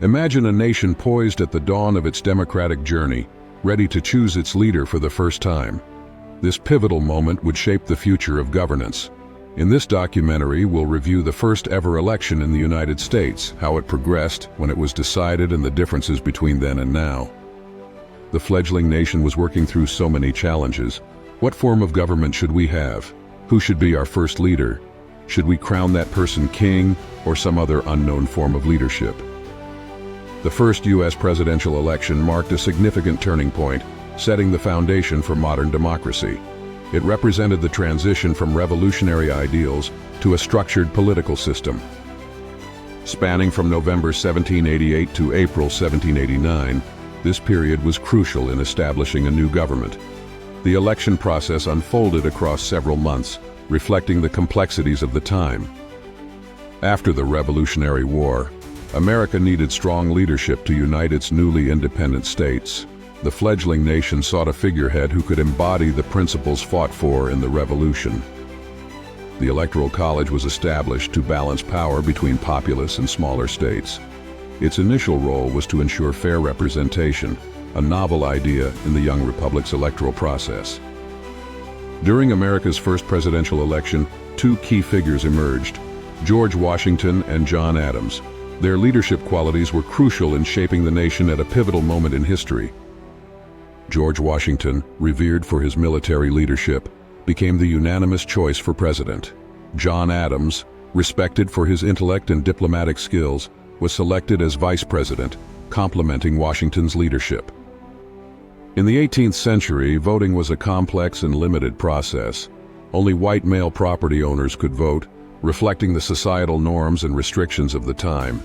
Imagine a nation poised at the dawn of its democratic journey, ready to choose its leader for the first time. This pivotal moment would shape the future of governance. In this documentary, we'll review the first ever election in the United States, how it progressed, when it was decided, and the differences between then and now. The fledgling nation was working through so many challenges. What form of government should we have? Who should be our first leader? Should we crown that person king or some other unknown form of leadership? The first U.S. presidential election marked a significant turning point, setting the foundation for modern democracy. It represented the transition from revolutionary ideals to a structured political system. Spanning from November 1788 to April 1789, this period was crucial in establishing a new government. The election process unfolded across several months, reflecting the complexities of the time. After the Revolutionary War, America needed strong leadership to unite its newly independent states. The fledgling nation sought a figurehead who could embody the principles fought for in the Revolution. The Electoral College was established to balance power between populous and smaller states. Its initial role was to ensure fair representation, a novel idea in the young republic's electoral process. During America's first presidential election, two key figures emerged: George Washington and John Adams. Their leadership qualities were crucial in shaping the nation at a pivotal moment in history. George Washington, revered for his military leadership, became the unanimous choice for president. John Adams, respected for his intellect and diplomatic skills, was selected as vice president, complementing Washington's leadership. In the 18th century, voting was a complex and limited process. Only white male property owners could vote, reflecting the societal norms and restrictions of the time.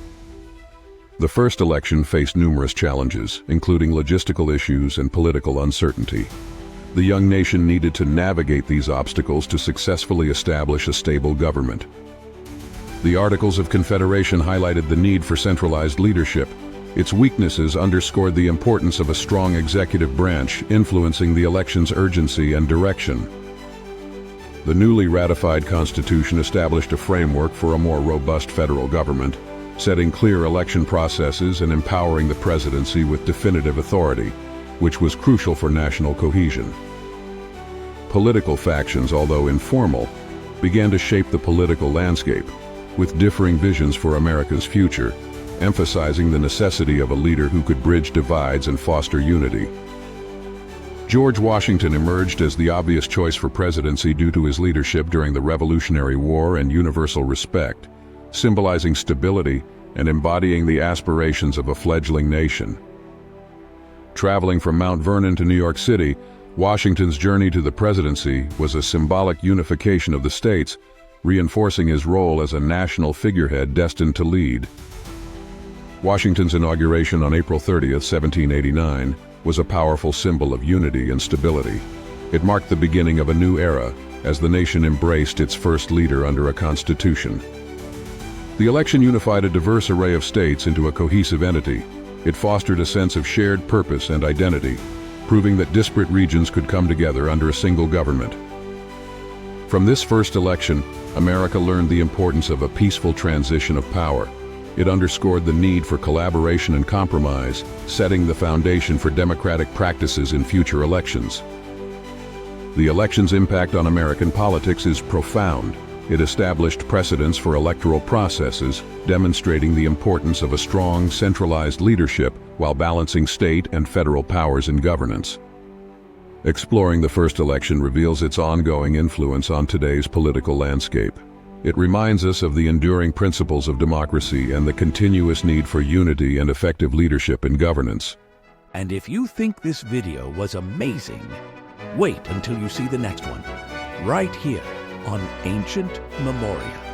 The first election faced numerous challenges, including logistical issues and political uncertainty. The young nation needed to navigate these obstacles to successfully establish a stable government. The Articles of Confederation highlighted the need for centralized leadership. Its weaknesses underscored the importance of a strong executive branch, influencing the election's urgency and direction. The newly ratified Constitution established a framework for a more robust federal government, setting clear election processes and empowering the presidency with definitive authority, which was crucial for national cohesion. Political factions, although informal, began to shape the political landscape, with differing visions for America's future, emphasizing the necessity of a leader who could bridge divides and foster unity. George Washington emerged as the obvious choice for presidency due to his leadership during the Revolutionary War and universal respect, symbolizing stability and embodying the aspirations of a fledgling nation. Traveling from Mount Vernon to New York City, Washington's journey to the presidency was a symbolic unification of the states, reinforcing his role as a national figurehead destined to lead. Washington's inauguration on April 30, 1789, was a powerful symbol of unity and stability. It marked the beginning of a new era, as the nation embraced its first leader under a constitution. The election unified a diverse array of states into a cohesive entity. It fostered a sense of shared purpose and identity, proving that disparate regions could come together under a single government. From this first election, America learned the importance of a peaceful transition of power. It underscored the need for collaboration and compromise, setting the foundation for democratic practices in future elections. The election's impact on American politics is profound. It established precedents for electoral processes, demonstrating the importance of a strong, centralized leadership while balancing state and federal powers in governance. Exploring the first election reveals its ongoing influence on today's political landscape. It reminds us of the enduring principles of democracy and the continuous need for unity and effective leadership in governance. And if you think this video was amazing, wait until you see the next one, right here on Ancient Memoria.